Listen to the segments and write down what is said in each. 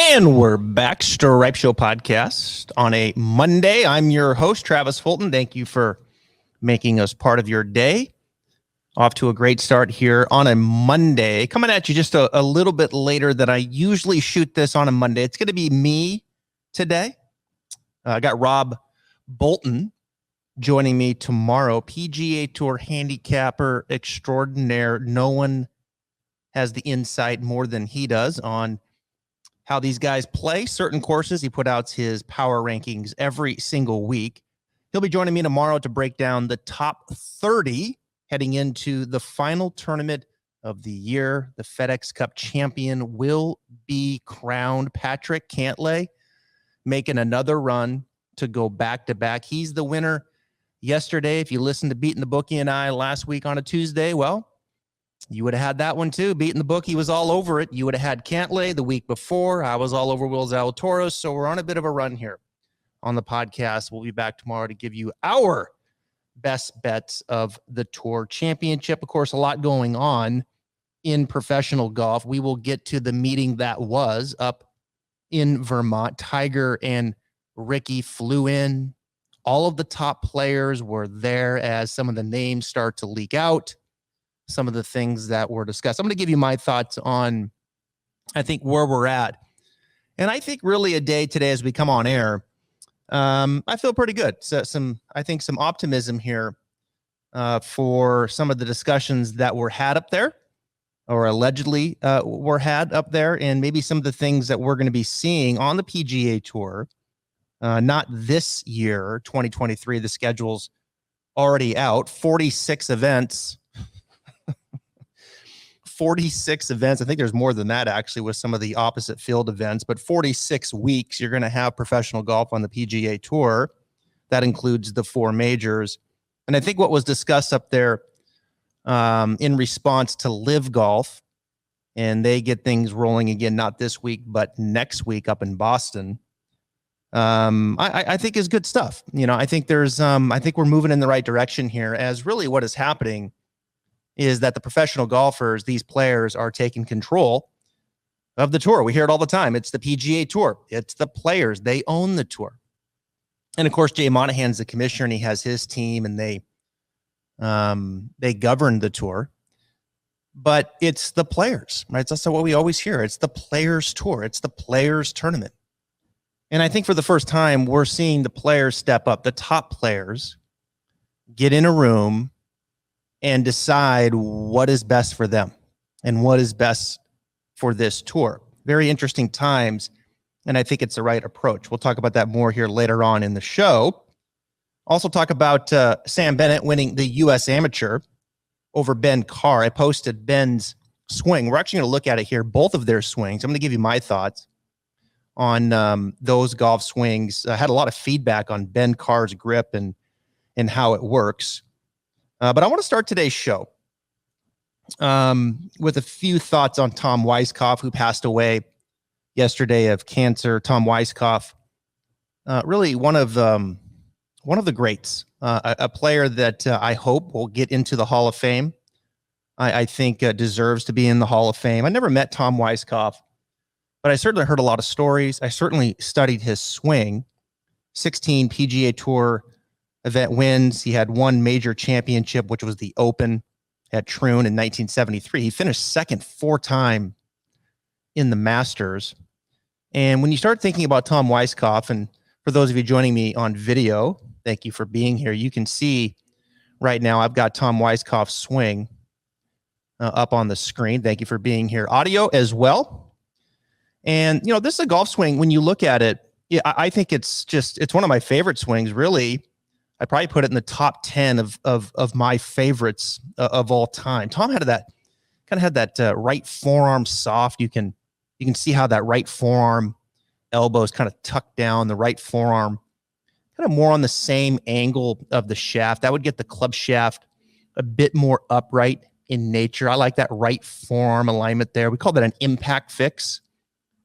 And we're back, Stripe Show podcast on a Monday. I'm your host, Travis Fulton. Thank you for making us part of your day. Off to a great start here on a Monday. Coming at you just a little bit later than I usually shoot this on a Monday. It's going to be me today. I got Rob Bolton joining me tomorrow. PGA Tour handicapper extraordinaire. No one has the insight more than he does on how these guys play certain courses. He put out his power rankings every single week. He'll be joining me tomorrow to break down the top 30 heading into the final tournament of the year. The FedEx Cup champion will be crowned. Patrick Cantlay making another run to go back-to-back. He's the winner yesterday. If you listened to Beating the Bookie and I last week on a Tuesday, well, you would have had that one too. Beating the Bookie was all over it. You would have had Cantlay the week before. I was all over Will Zalatoris. So we're on a bit of a run here on the podcast. We'll be back tomorrow to give you our best bets of the Tour Championship. Of course, a lot going on in professional golf. We will get to the meeting that was up in Vermont. Tiger and Ricky flew in. All of the top players were there as some of the names start to leak out. Some of the things that were discussed. I'm going to give you my thoughts on, I think, where we're at. And I think really a day today as we come on air, I feel pretty good. So I think some optimism here for some of the discussions that were had up there or allegedly were had up there, and maybe some of the things that we're going to be seeing on the PGA Tour. Not this year, 2023. The schedule's already out. 46 events. 46 events. I think there's more than that actually with some of the opposite field events, but 46 weeks you're going to have professional golf on the PGA Tour. That includes the four majors. And I think what was discussed up there in response to Live Golf, and they get things rolling again, not this week, but next week up in Boston. I think is good stuff. You know, I think I think we're moving in the right direction here, as really what is happening is that the professional golfers, these players, are taking control of the tour. We hear it all the time. It's the PGA Tour. It's the players. They own the tour. And of course, Jay Monahan's the commissioner, and he has his team, and they govern the tour. But it's the players, right? That's what we always hear. It's the players' tour. It's the players' tournament. And I think for the first time, we're seeing the players step up. The top players get in a room and decide what is best for them and what is best for this tour. Very interesting times, and I think it's the right approach. We'll talk about that more here later on in the show. Also talk about Sam Bennett winning the U.S. Amateur over Ben Carr. I posted Ben's swing. We're actually going to look at it here, both of their swings. I'm going to give you my thoughts on those golf swings. I had a lot of feedback on Ben Carr's grip and how it works. But I want to start today's show with a few thoughts on Tom Weiskopf, who passed away yesterday of cancer. Tom Weiskopf, really one of the greats, a player that I hope will get into the Hall of Fame. I think deserves to be in the Hall of Fame. I never met Tom Weiskopf, but I certainly heard a lot of stories. I certainly studied his swing. 16 PGA Tour event wins. He had one major championship, which was the Open at Troon in 1973. He finished second 4-time in the Masters. And when you start thinking about Tom Weiskopf, and for those of you joining me on video, thank you for being here. You can see right now I've got Tom Weiskopf's swing up on the screen. Thank you for being here. Audio as well. And, you know, this is a golf swing. When you look at it, yeah, I think it's one of my favorite swings, really. I probably put it in the top 10 of my favorites of all time. Tom had that right forearm soft. You can see how that right forearm elbow is kind of tucked down, the right forearm kind of more on the same angle of the shaft. That would get the club shaft a bit more upright in nature. I like that right forearm alignment there. We call that an impact fix.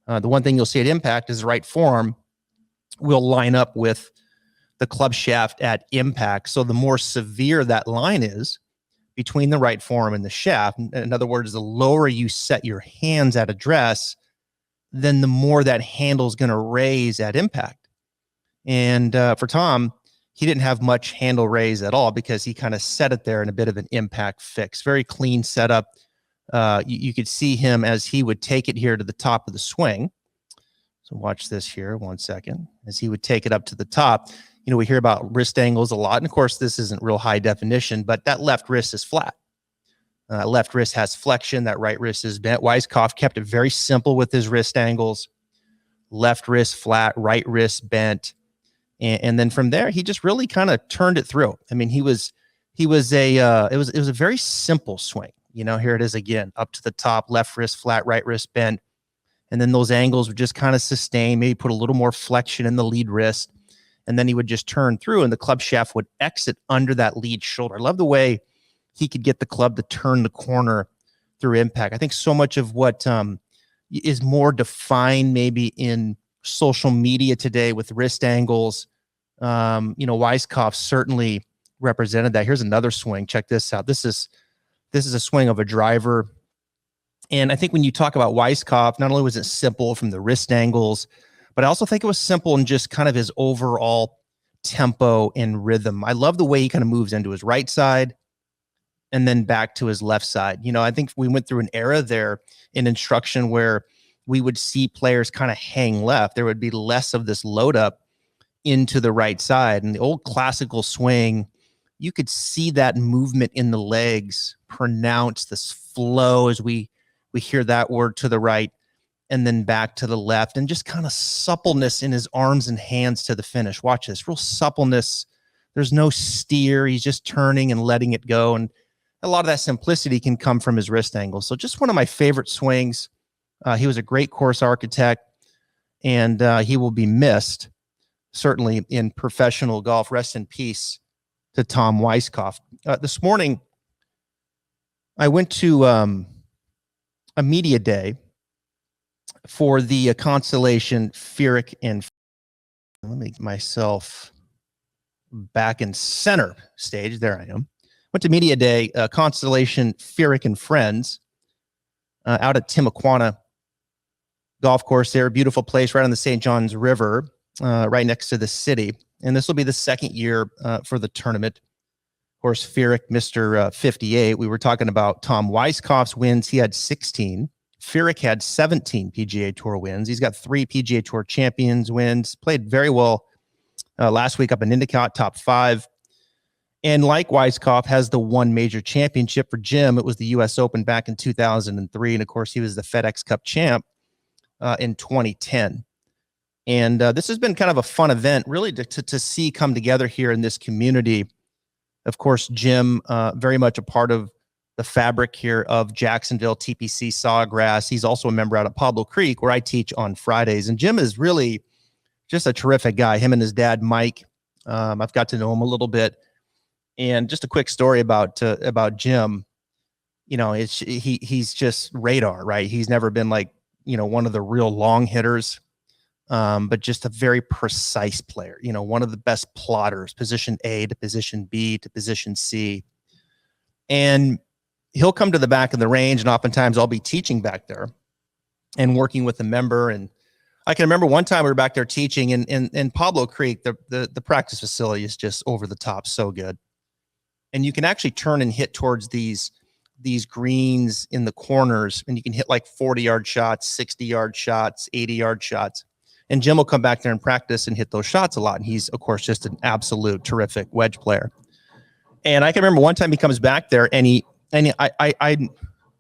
The one thing you'll see at impact is the right forearm will line up with the club shaft at impact. So the more severe that line is between the right forearm and the shaft, in other words, the lower you set your hands at address, then the more that handle is going to raise at impact. And for Tom, he didn't have much handle raise at all because he kind of set it there in a bit of an impact fix. Very clean setup. You could see him as he would take it here to the top of the swing. So watch this here 1 second. As he would take it up to the top, we hear about wrist angles a lot. And of course, this isn't real high definition, but that left wrist is flat. Left wrist has flexion. That right wrist is bent. Weiskopf kept it very simple with his wrist angles. Left wrist flat, right wrist bent. And then from there, he just really kind of turned it through. I mean, it was a very simple swing. Here it is again, up to the top, left wrist flat, right wrist bent. And then those angles would just kind of sustain, maybe put a little more flexion in the lead wrist. And then he would just turn through and the club shaft would exit under that lead shoulder. I love the way he could get the club to turn the corner through impact. I think so much of what is more defined maybe in social media today with wrist angles, Weiskopf certainly represented that. Here's another swing. Check this out. This is a swing of a driver. And I think when you talk about Weiskopf, not only was it simple from the wrist angles, but I also think it was simple in just kind of his overall tempo and rhythm. I love the way he kind of moves into his right side and then back to his left side. I think we went through an era there in instruction where we would see players kind of hang left. There would be less of this load up into the right side. And the old classical swing, you could see that movement in the legs, pronounce this flow as we hear that word to the right and then back to the left, and just kind of suppleness in his arms and hands to the finish. Watch this, real suppleness. There's no steer. He's just turning and letting it go. And a lot of that simplicity can come from his wrist angle. So just one of my favorite swings. He was a great course architect, and he will be missed, certainly in professional golf. Rest in peace to Tom Weiskopf. This morning, I went to a media day for the Constellation FEARIC and let me get myself back in center stage. There I am. Went to media day, Constellation FEARIC and Friends out at Timuquana Golf Course there. Beautiful place right on the St. Johns River, right next to the city. And this will be the second year for the tournament. Of course, FEARIC, Mr. 58. We were talking about Tom Weiskopf's wins. He had 16. FEARIC had 17 PGA Tour wins. He's got 3 PGA Tour Champions wins. Played very well last week up in Endicott, top 5. And like Weiskopf, has the one major championship. For Jim, it was the U.S. Open back in 2003. And, of course, he was the FedEx Cup champ in 2010. And this has been kind of a fun event, really, to see come together here in this community. Of course, Jim, very much a part of the fabric here of Jacksonville, TPC Sawgrass. He's also a member out at Pablo Creek, where I teach on Fridays. And Jim is really just a terrific guy. Him and his dad, Mike, I've got to know him a little bit. And just a quick story about Jim. He's just radar, right? He's never been like, one of the real long hitters, but just a very precise player. One of the best plotters, position A to position B to position C. And he'll come to the back of the range, and oftentimes I'll be teaching back there and working with a member. And I can remember one time we were back there teaching in Pablo Creek. The practice facility is just over the top, so good. And you can actually turn and hit towards these greens in the corners, and you can hit like 40-yard shots, 60-yard shots, 80-yard shots. And Jim will come back there and practice and hit those shots a lot. And he's, of course, just an absolute terrific wedge player. And I can remember one time he comes back there, and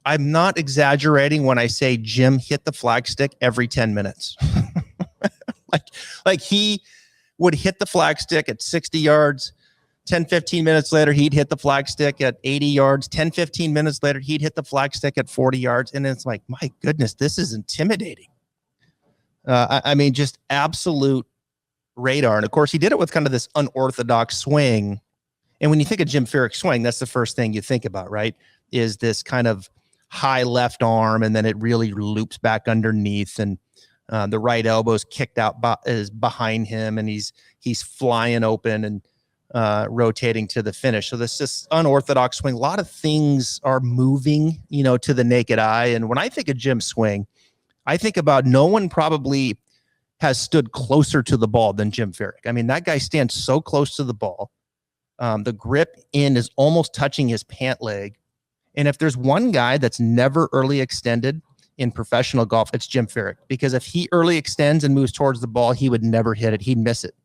I'm not exaggerating when I say Jim hit the flagstick every 10 minutes. like he would hit the flagstick at 60 yards. 10, 15 minutes later, he'd hit the flagstick at 80 yards. 10, 15 minutes later, he'd hit the flagstick at 40 yards. And it's like, my goodness, this is intimidating. I mean, just absolute radar. And of course, he did it with kind of this unorthodox swing. And when you think of Jim FEARIC swing, that's the first thing you think about, right? Is this kind of high left arm, and then it really loops back underneath, and the right elbow is kicked out is behind him, and he's flying open and rotating to the finish. So this unorthodox swing. A lot of things are moving, to the naked eye. And when I think of Jim's swing, I think about no one probably has stood closer to the ball than Jim Furyk. I mean, that guy stands so close to the ball. The grip in is almost touching his pant leg. And if there's one guy that's never early extended in professional golf, it's Jim Furyk. Because if he early extends and moves towards the ball, he would never hit it. He'd miss it.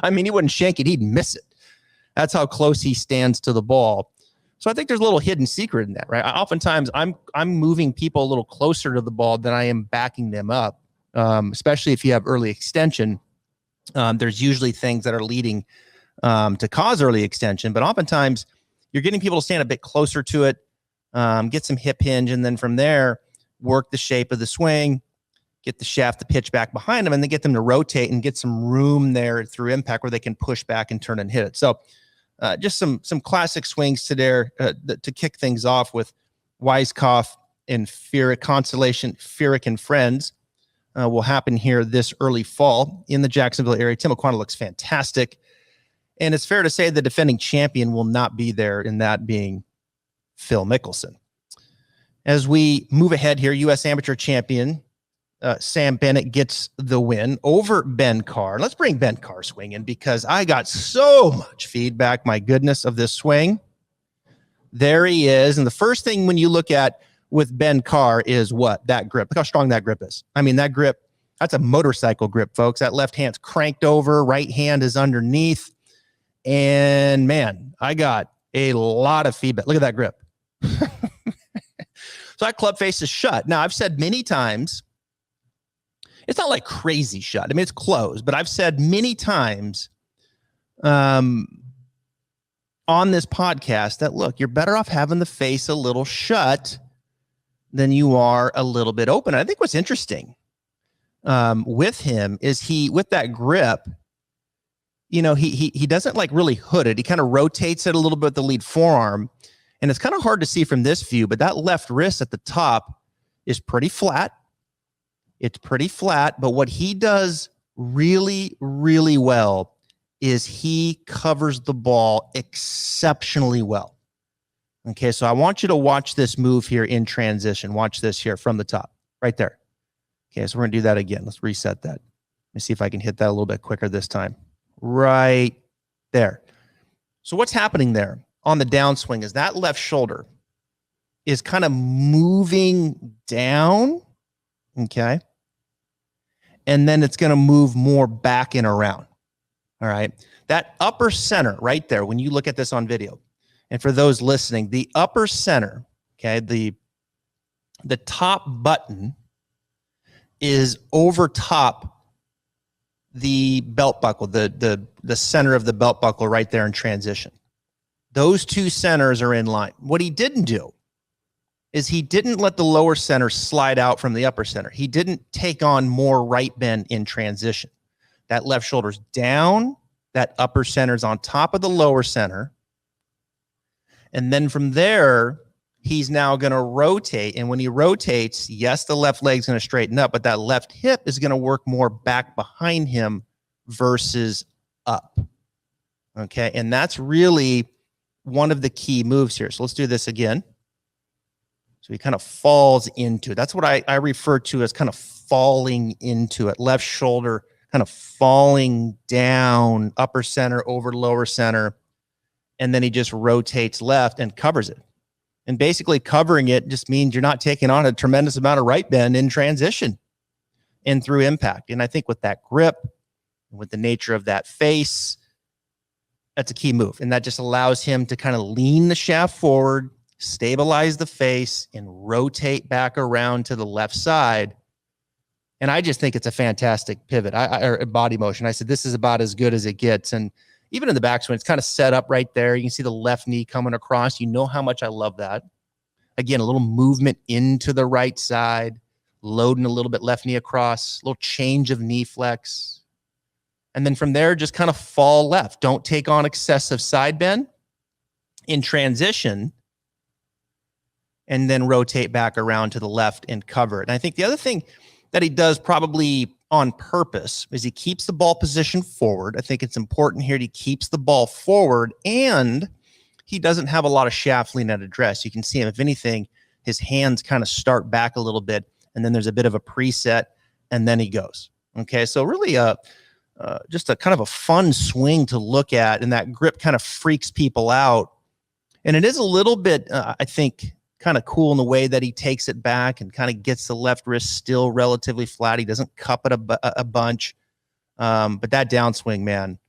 I mean, he wouldn't shank it. He'd miss it. That's how close he stands to the ball. So I think there's a little hidden secret in that, right? Oftentimes, I'm moving people a little closer to the ball than I am backing them up, especially if you have early extension. There's usually things that are leading to cause early extension, but oftentimes you're getting people to stand a bit closer to it, get some hip hinge, and then from there, work the shape of the swing, get the shaft to pitch back behind them, and then get them to rotate and get some room there through impact where they can push back and turn and hit it. So just some classic swings to kick things off with Weiskopf and FEARIC Constellation. FEARIC and Friends will happen here this early fall in the Jacksonville area. Tim Aquana looks fantastic. And it's fair to say the defending champion will not be there, in that being Phil Mickelson. As we move ahead here, U.S. Amateur Champion Sam Bennett gets the win over Ben Carr. Let's bring Ben Carr swing in, because I got so much feedback, my goodness, of this swing. There he is. And the first thing when you look at with Ben Carr is what? That grip. Look how strong that grip is. I mean, that grip, that's a motorcycle grip, folks. That left hand's cranked over, right hand is underneath. And man, I got a lot of feedback. Look at that grip. So that club face is shut. Now, I've said many times, it's not like crazy shut. I mean, it's closed, but I've said many times on this podcast that, look, you're better off having the face a little shut than you are a little bit open. I think what's interesting with him is with that grip, you know, he doesn't like really hood it. He kind of rotates it a little bit with the lead forearm. And it's kind of hard to see from this view, but that left wrist at the top is pretty flat. It's pretty flat, but what he does really, really well is he covers the ball exceptionally well. Okay, so I want you to watch this move here in transition. Watch this here from the top, right there. Okay, so we're going to do that again. Let's reset that. Let me see if I can hit that a little bit quicker this time. Right there. So what's happening there on the downswing is that left shoulder is kind of moving down, okay? And then it's going to move more back and around, all right? That upper center right there, when you look at this on video, and for those listening, the upper center, okay, the top button is over top the belt buckle, the center of the belt buckle right there in transition. Those two centers are in line. What he didn't do is he didn't let the lower center slide out from the upper center. He didn't take on more right bend in transition. That left shoulder's down, that upper center's on top of the lower center. And then from there, he's now going to rotate. And when he rotates, yes, the left leg's going to straighten up, but that left hip is going to work more back behind him versus up. Okay, and that's really one of the key moves here. So let's do this again. So he kind of falls into it. That's what I refer to as kind of falling into it. Left shoulder kind of falling down, upper center over lower center. And then he just rotates left and covers it. And basically covering it just means you're not taking on a tremendous amount of right bend in transition and through impact. And I think with that grip, with the nature of that face, that's a key move. And that just allows him to kind of lean the shaft forward, stabilize the face, and rotate back around to the left side. And I just think it's a fantastic pivot or body motion. I said, this is about as good as it gets. And even in the backswing, it's kind of set up right there. You can see the left knee coming across. You know how much I love that. Again, a little movement into the right side, loading a little bit left knee across, a little change of knee flex. And then from there, just kind of fall left. Don't take on excessive side bend in transition, and then rotate back around to the left and cover it. And I think the other thing that he does probably on purpose is he keeps the ball position forward. I think it's important here. He keeps the ball forward, and he doesn't have a lot of shaft lean at address. You can see him, if anything, his hands kind of start back a little bit, and then there's a bit of a preset, and then he goes. Okay, so really just a kind of a fun swing to look at, and that grip kind of freaks people out. And it is a little bit, I think, kind of cool in the way that he takes it back and kind of gets the left wrist still relatively flat. He doesn't cup it a bunch. But that downswing, man,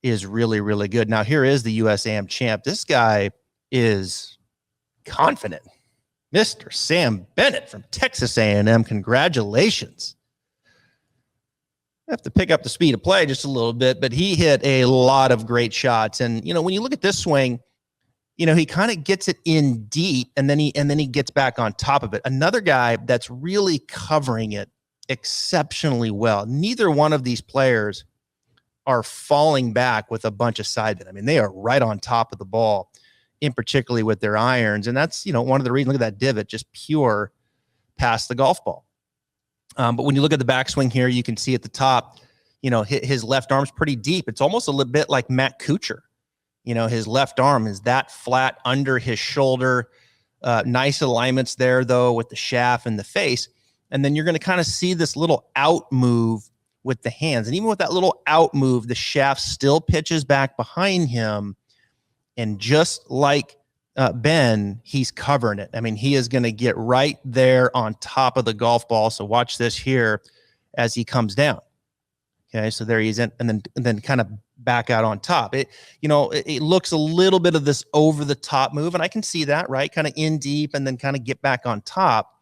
is really, really good. Now, here is the US AM champ. This guy is confident. Mr. Sam Bennett from Texas A&M. Congratulations. I have to pick up the speed of play just a little bit, but he hit a lot of great shots. And, when you look at this swing, he kind of gets it in deep, and then he gets back on top of it. Another guy that's really covering it exceptionally well. Neither one of these players are falling back with a bunch of side bend. I mean, they are right on top of the ball, in particularly with their irons. And that's, one of the reasons. Look at that divot, just pure past the golf ball. But when you look at the backswing here, you can see at the top, his left arm's pretty deep. It's almost a little bit like Matt Kuchar. His left arm is that flat under his shoulder. Nice alignments there, though, with the shaft and the face. And then you're going to kind of see this little out move with the hands. And even with that little out move, the shaft still pitches back behind him. And just like Ben, he's covering it. I mean, he is going to get right there on top of the golf ball. So watch this here as he comes down. Okay, so there he is, and then kind of back out on top. It looks a little bit of this over the top move, and I can see that, right? Kind of in deep and then kind of get back on top.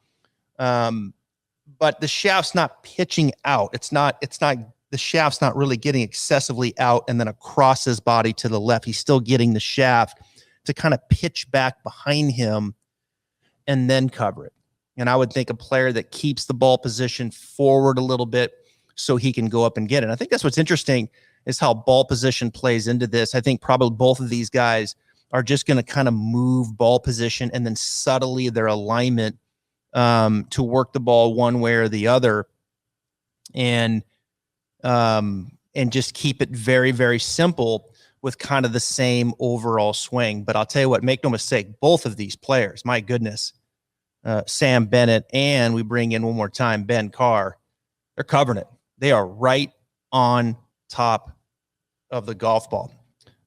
But the shaft's not pitching out. The shaft's not really getting excessively out and then across his body to the left. He's still getting the shaft to kind of pitch back behind him and then cover it. And I would think a player that keeps the ball position forward a little bit so he can go up and get it. And I think that's what's interesting is how ball position plays into this. I think probably both of these guys are just going to kind of move ball position and then subtly their alignment to work the ball one way or the other, and just keep it very, very simple with kind of the same overall swing. But I'll tell you what, make no mistake, both of these players, my goodness, Sam Bennett, and we bring in one more time, Ben Carr, they're covering it. They are right on top of the golf ball.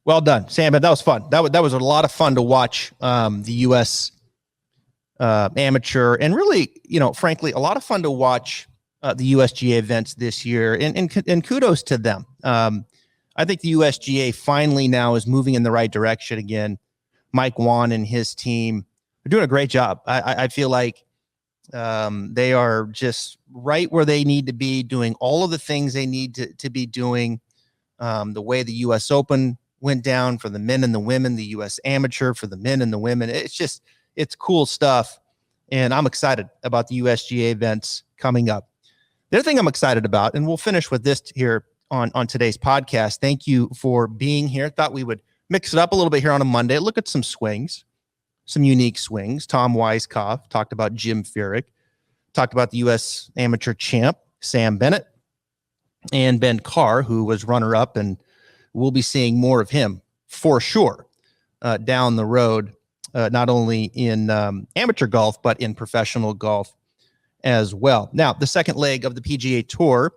Well done, Sam. That was fun. That was a lot of fun to watch the U.S. Amateur, and really, frankly, a lot of fun to watch the USGA events this year, and kudos to them. I think the USGA finally now is moving in the right direction again. Mike Wan and his team are doing a great job. I feel like they are just right where they need to be, doing all of the things they need to be doing. The way the U.S. Open went down for the men and the women, the U.S. Amateur for the men and the women. It's cool stuff, and I'm excited about the USGA events coming up. The other thing I'm excited about, and we'll finish with this here on today's podcast. Thank you for being here. Thought we would mix it up a little bit here on a Monday. Look at some swings, some unique swings. Tom Weiskopf talked about Jim Furyk, talked about the U.S. Amateur champ, Sam Bennett, and Ben Carr, who was runner-up, and we'll be seeing more of him for sure down the road, not only in amateur golf, but in professional golf as well. Now, the second leg of the PGA Tour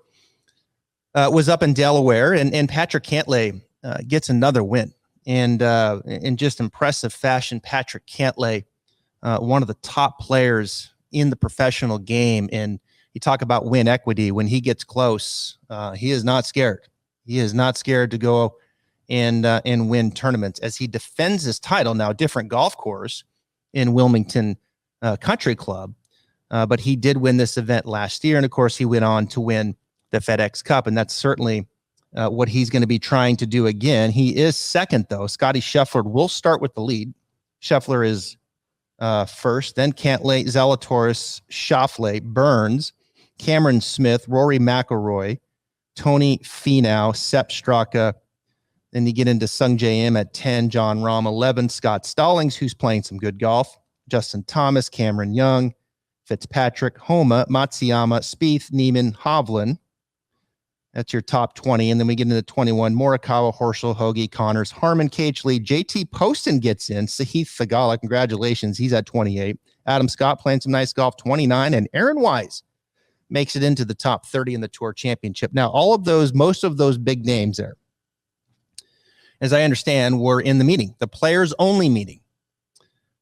was up in Delaware, and Patrick Cantlay gets another win. And in just impressive fashion, Patrick Cantlay, one of the top players in the professional game. And you talk about win equity. When he gets close, he is not scared. He is not scared to go and win tournaments as he defends his title. Now, different golf course in Wilmington Country Club, but he did win this event last year. And of course, he went on to win the FedEx Cup, and that's certainly what he's going to be trying to do again. He is second, though. Scotty Scheffler will start with the lead. Scheffler is first, then Cantlay, Zalatoris, Schauffele, Burns, Cameron Smith, Rory McIlroy, Tony Finau, Sepp Straka. Then you get into Sung J M at 10, John Rahm 11, Scott Stallings, who's playing some good golf, Justin Thomas, Cameron Young, Fitzpatrick, Homa, Matsuyama, Spieth, Neiman, Hovland. That's your top 20. And then we get into 21, Morikawa, Horschel, Hoagie, Connors, Harmon, Cage Lee, JT Poston gets in, Sahith Theegala, congratulations, he's at 28. Adam Scott playing some nice golf, 29, and Aaron Wise makes it into the top 30 in the Tour Championship. Now, most of those big names there, as I understand, were in the meeting, the players only meeting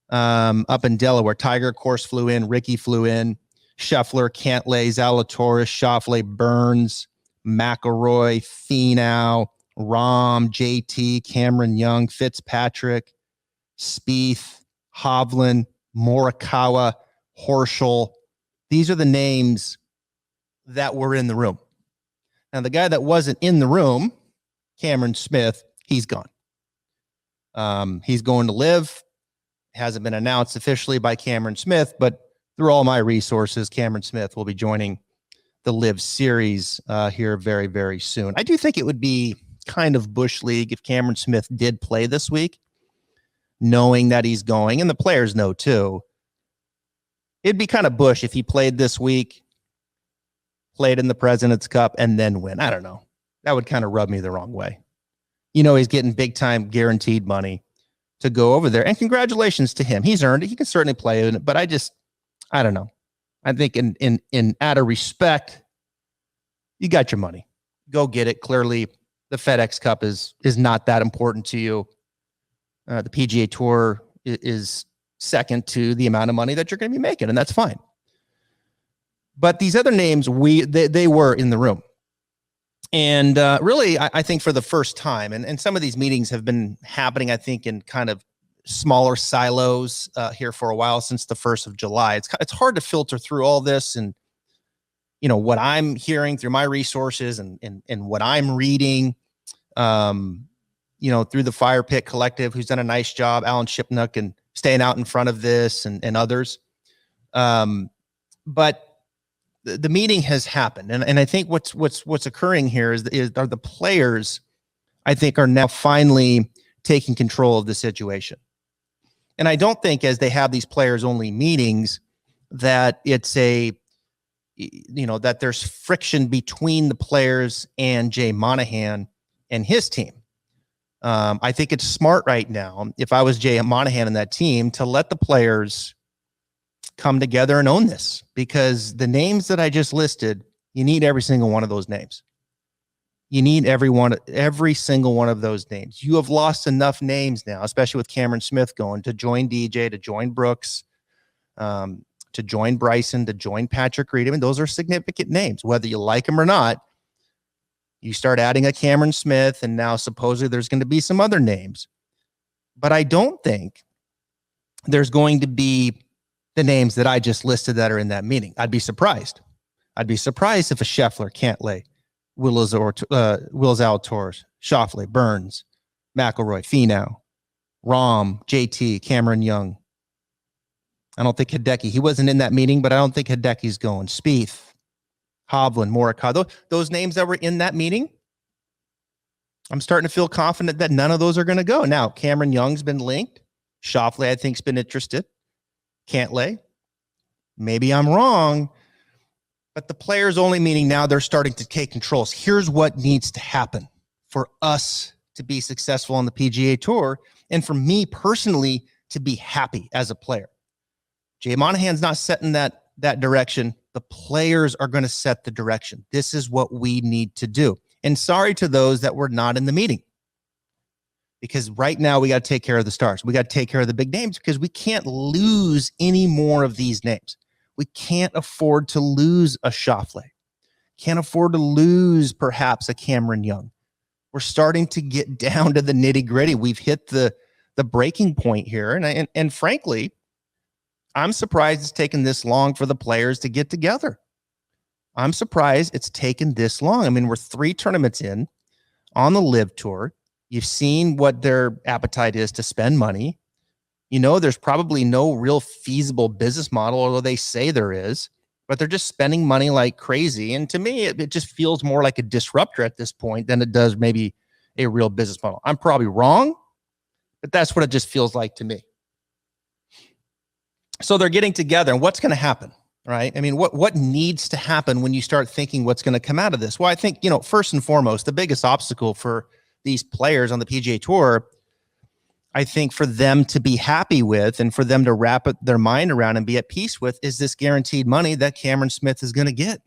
up in Delaware. Tiger, of course, flew in. Ricky flew in. Scheffler, Cantlay, Zalatoris, Schauffele, Burns, McIlroy, Finau, Rahm, JT, Cameron Young, Fitzpatrick, Spieth, Hovland, Morikawa, Horschel. These are the names that were in the room. Now, the guy that wasn't in the room, Cameron Smith, he's gone. He's going to live. Hasn't been announced officially by Cameron Smith, but through all my resources, Cameron Smith will be joining the Live Series here very, very soon. I do think it would be kind of Bush League if Cameron Smith did play this week, knowing that he's going, and the players know too. It'd be kind of Bush if he played this week, played in the President's Cup, and then win. I don't know. That would kind of rub me the wrong way. He's getting big time guaranteed money to go over there. And congratulations to him. He's earned it. He can certainly play in it, but I don't know. I think in out of respect, you got your money. Go get it. Clearly, the FedEx Cup is not that important to you. The PGA Tour is second to the amount of money that you're going to be making, and that's fine. But these other names, they were in the room. And really, I think for the first time, and some of these meetings have been happening, I think, in kind of smaller silos here for a while since the 1st of July. It's hard to filter through all this and, what I'm hearing through my resources and what I'm reading, through the Fire Pit Collective, who's done a nice job, Alan Shipnuck, and staying out in front of this and others. But the meeting has happened. And I think what's occurring here are the players, I think, are now finally taking control of the situation. And I don't think as they have these players only meetings that it's that there's friction between the players and Jay Monahan and his team. I think it's smart right now, if I was Jay Monahan and that team, to let the players come together and own this, because the names that I just listed, you need every single one of those names. You need every single one of those names. You have lost enough names now, especially with Cameron Smith going, to join DJ, to join Brooks, to join Bryson, to join Patrick Reed. I mean, those are significant names, whether you like them or not. You start adding a Cameron Smith, and now supposedly there's going to be some other names. But I don't think there's going to be the names that I just listed that are in that meeting. I'd be surprised. I'd be surprised if a Scheffler, Cantlay, Will Zalatoris, Schauffele, Burns, McIlroy, Finau, Rahm, JT, Cameron Young. I don't think Hideki. He wasn't in that meeting, but I don't think Hideki's going. Spieth, Hovland, Morikawa. Those names that were in that meeting, I'm starting to feel confident that none of those are going to go. Now, Cameron Young's been linked. Schauffele, I think, has been interested. Cantlay. Maybe I'm wrong. But the players only meeting now, they're starting to take controls. Here's what needs to happen for us to be successful on the PGA Tour, and for me personally to be happy as a player. Jay Monahan's not setting that direction. The players are going to set the direction. This is what we need to do. And sorry to those that were not in the meeting, because right now we got to take care of the stars. We got to take care of the big names, because we can't lose any more of these names. We can't afford to lose a Schauffele. Can't afford to lose perhaps a Cameron Young. We're starting to get down to the nitty gritty. We've hit the breaking point here. And frankly, I'm surprised it's taken this long for the players to get together. I'm surprised it's taken this long. I mean, we're 3 tournaments in on the Live Tour. You've seen what their appetite is to spend money. There's probably no real feasible business model, although they say there is, but they're just spending money like crazy. And to me, it just feels more like a disruptor at this point than it does maybe a real business model. I'm probably wrong, but that's what it just feels like to me. So they're getting together, and what's going to happen, right? I mean, what needs to happen when you start thinking what's going to come out of this? Well, I think, first and foremost, the biggest obstacle for these players on the PGA Tour, I think for them to be happy with and for them to wrap their mind around and be at peace with, is this guaranteed money that Cameron Smith is going to get.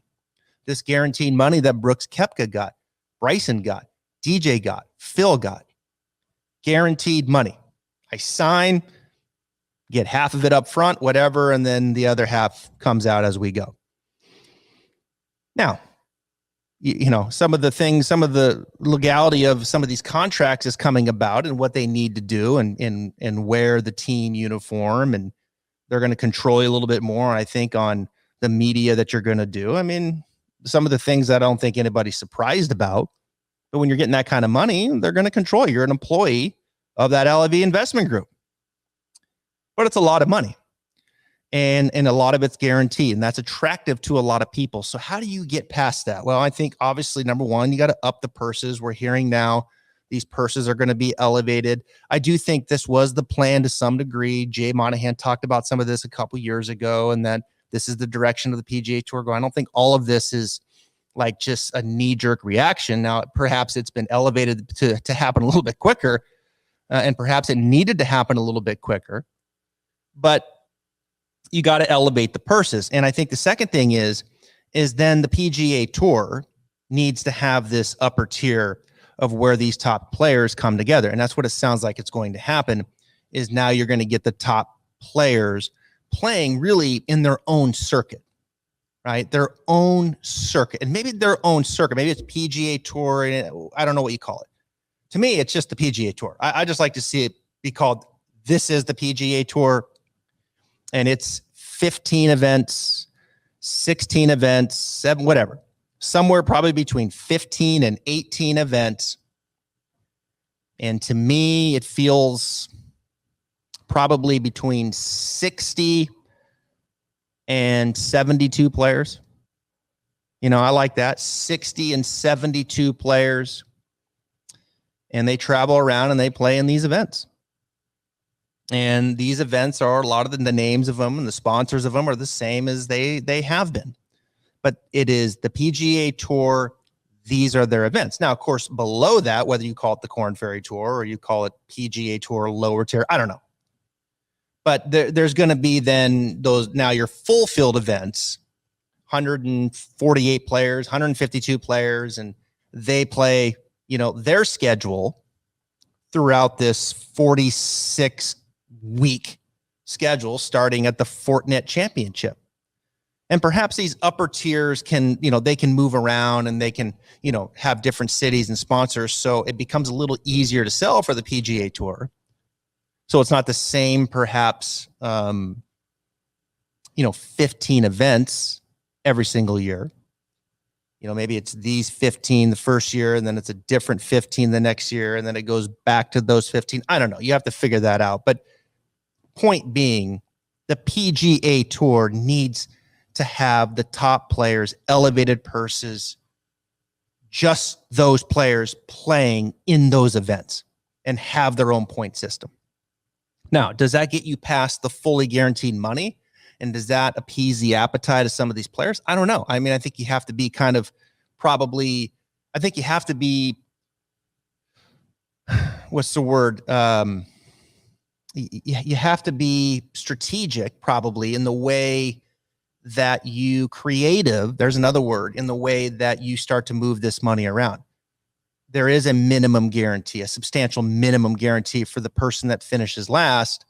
this guaranteed money that Brooks Koepka got, Bryson got, DJ got, Phil got. Guaranteed money. I sign, get half of it up front, whatever, and then the other half comes out as we go. Now, you know, some of the legality of some of these contracts is coming about and what they need to do and wear the team uniform, and they're going to control you a little bit more, I think, on the media that you're going to do. I mean, some of the things that I don't think anybody's surprised about, but when you're getting that kind of money, they're going to control you. You're an employee of that LV investment group, but it's a lot of money. And a lot of it's guaranteed, and that's attractive to a lot of people. So how do you get past that? Well, I think obviously, number one, you got to up the purses. We're hearing now these purses are going to be elevated. I do think this was the plan to some degree. Jay Monahan talked about some of this a couple years ago, and that this is the direction of the PGA Tour going. I don't think all of this is like just a knee-jerk reaction. Now, perhaps it's been elevated to happen a little bit quicker, and perhaps it needed to happen a little bit quicker. But you got to elevate the purses. And I think the second thing is then the PGA Tour needs to have this upper tier of where these top players come together. And that's what it sounds like it's going to happen, is now you're going to get the top players playing really in their own circuit, right? Their own circuit. And maybe their own circuit. Maybe it's PGA Tour. I don't know what you call it. To me, it's just the PGA Tour. I just like to see it be called, this is the PGA Tour. And it's 15 events, 16 events, 7, whatever. Somewhere probably between 15 and 18 events. And to me, it feels probably between 60 and 72 players. You know, I like that. 60 and 72 players. And they travel around and they play in these events. And these events are, a lot of the names of them and the sponsors of them are the same as they have been. But it is the PGA Tour. These are their events. Now, of course, below that, whether you call it the Korn Ferry Tour or you call it PGA Tour lower tier, I don't know. But there's going to be then those, now your full field events, 148 players, 152 players, and they play, you know, their schedule throughout this 46-week schedule starting at the Fortinet Championship. And perhaps these upper tiers can, you know, they can move around and they can, you know, have different cities and sponsors. So it becomes a little easier to sell for the PGA Tour. So it's not the same, perhaps, you know, 15 events every single year. You know, maybe it's these 15 the first year, and then it's a different 15 the next year, and then it goes back to those 15. I don't know. You have to figure that out. But point being, the PGA Tour needs to have the top players, elevated purses, just those players playing in those events and have their own point system. Now, does that get you past the fully guaranteed money? And does that appease the appetite of some of these players? I don't know. I mean, I think you have to be kind of probably, I think you have to be, what's the word? You have to be strategic probably in the way that you creative, there's another word, in the way that you start to move this money around. There is a minimum guarantee, a substantial minimum guarantee for the person that finishes last.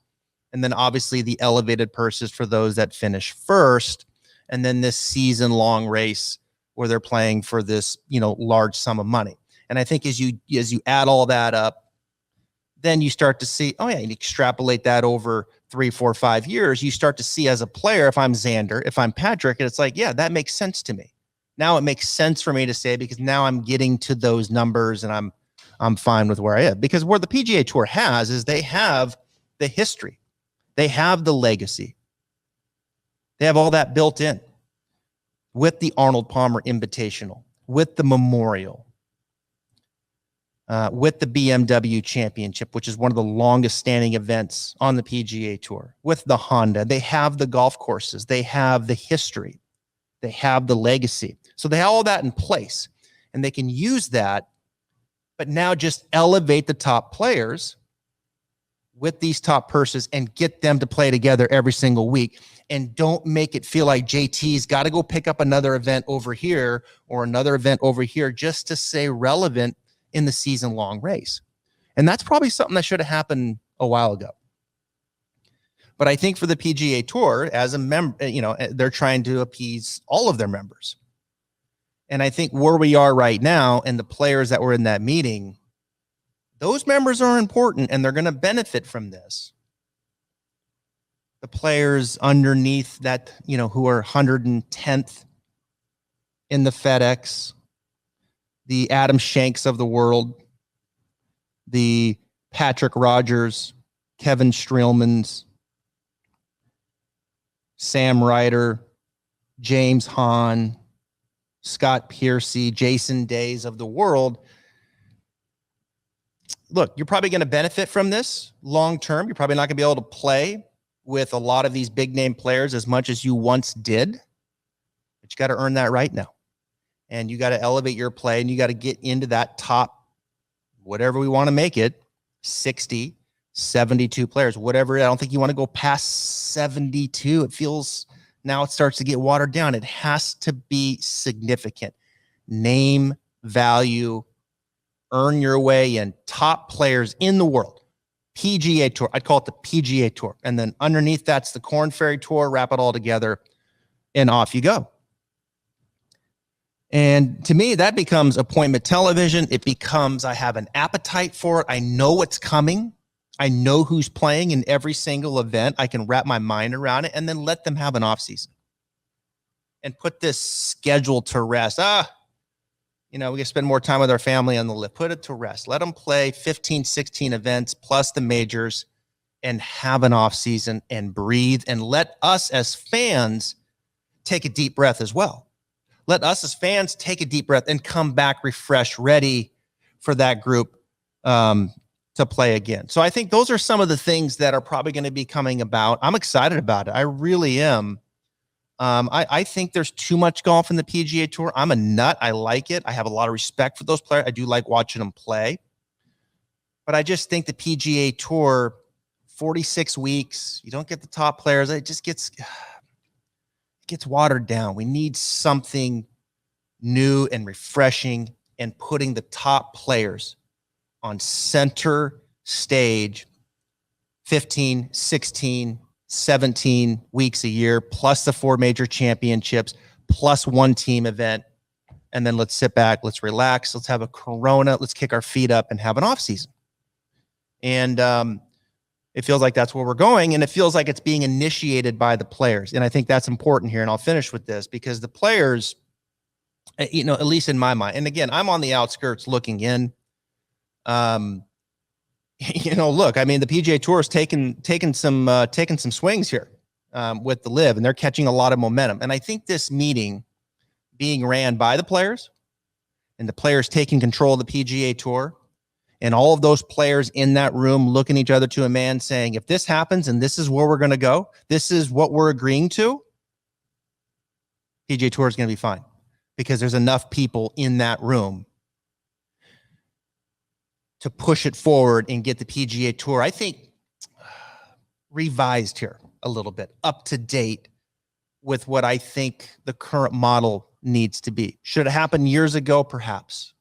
And then obviously the elevated purses for those that finish first. And then this season-long race where they're playing for this, you know, large sum of money. And I think as you add all that up, then you start to see, oh yeah, you extrapolate that over 3, 4, 5 years, you start to see as a player, if I'm Xander, if I'm Patrick, and it's like, yeah, that makes sense to me. Now it makes sense for me to say, because now I'm getting to those numbers and I'm fine with where I am. Because where the PGA Tour has is they have the history. They have the legacy. They have all that built in with the Arnold Palmer Invitational, with the Memorial, with the BMW Championship, which is one of the longest standing events on the PGA Tour, with the Honda. They have the golf courses. They have the history. They have the legacy. So they have all that in place, and they can use that, but now just elevate the top players with these top purses and get them to play together every single week. And don't make it feel like JT's got to go pick up another event over here or another event over here just to stay relevant in the season-long race. And that's probably something that should have happened a while ago. But I think for the PGA Tour, as a member, they're trying to appease all of their members. And I think where we are right now and the players that were in that meeting, those members are important and they're going to benefit from this. The players underneath that, who are 110th in the FedEx, the Adam Shanks of the world, the Patrick Rogers, Kevin Streelmans, Sam Ryder, James Hahn, Scott Piercy, Jason Days of the world. Look, you're probably going to benefit from this long term. You're probably not going to be able to play with a lot of these big name players as much as you once did, but you got to earn that right now. And you got to elevate your play and you got to get into that top, whatever we want to make it, 60, 72 players, whatever. I don't think you want to go past 72. It feels now it starts to get watered down. It has to be significant. Name, value, earn your way in, top players in the world. PGA Tour. I'd call it the PGA Tour. And then underneath that's the Korn Ferry Tour. Wrap it all together and off you go. And to me, that becomes appointment television. It becomes, I have an appetite for it. I know what's coming. I know who's playing in every single event. I can wrap my mind around it and then let them have an off season and put this schedule to rest. We can spend more time with our family on the lift. Put it to rest. Let them play 15, 16 events plus the majors and have an off season and breathe and let us as fans take a deep breath as well. Let us as fans take a deep breath and come back refreshed, ready for that group to play again. So I think those are some of the things that are probably going to be coming about. I'm excited about it. I really am. I think there's too much golf in the PGA Tour. I'm a nut. I like it. I have a lot of respect for those players. I do like watching them play. But I just think the PGA Tour, 46 weeks, you don't get the top players. It just gets watered down. We need something new and refreshing and putting the top players on center stage 15, 16, 17 weeks a year, plus the 4 major championships, plus one team event. And then let's sit back, let's relax, let's have a Corona, let's kick our feet up and have an off season. And it feels like that's where we're going. And it feels like it's being initiated by the players. And I think that's important here. And I'll finish with this because the players, at least in my mind, and again, I'm on the outskirts looking in. Look, I mean, the PGA Tour is taking some swings here with the LIV, and they're catching a lot of momentum. And I think this meeting being ran by the players and the players taking control of the PGA Tour and all of those players in that room looking each other to a man saying, if this happens and this is where we're going to go, this is what we're agreeing to, PGA Tour is going to be fine because there's enough people in that room to push it forward and get the PGA Tour, I think, revised here a little bit, up to date with what I think the current model needs to be. Should it happen years ago? Perhaps,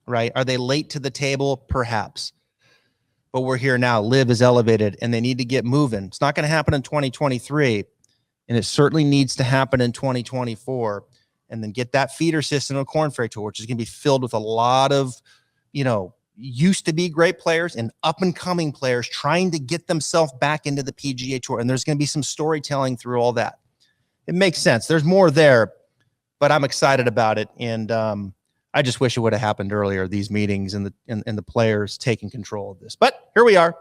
right? Are they late to the table? Perhaps. But we're here now. LIV is elevated, and they need to get moving. It's not going to happen in 2023, and it certainly needs to happen in 2024, and then get that feeder system of Korn Ferry Tour, which is going to be filled with a lot of, used to be great players and up and coming players trying to get themselves back into the PGA Tour. And there's going to be some storytelling through all that. It makes sense. There's more there, but I'm excited about it. And I just wish it would have happened earlier, these meetings and the players taking control of this. But here we are.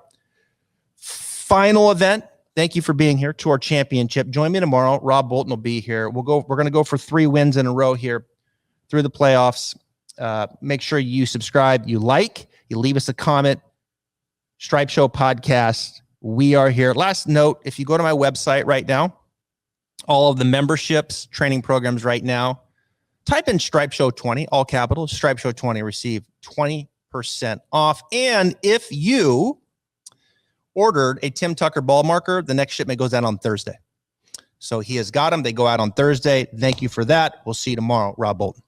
Final event. Thank you for being here. Tour Championship. Join me tomorrow. Rob Bolton will be here. We're going to go for 3 wins in a row here through the playoffs. Make sure you subscribe, you leave us a comment. Stripe Show Podcast. We are here. Last note, if you go to my website right now, all of the memberships, training programs right now, type in Stripe Show 20, all capital, Stripe Show 20, receive 20% off. And if you ordered a Tim Tucker ball marker. The next shipment goes out on Thursday. So he has got them. They go out on Thursday. Thank you for that. We'll see you tomorrow. Rob Bolton.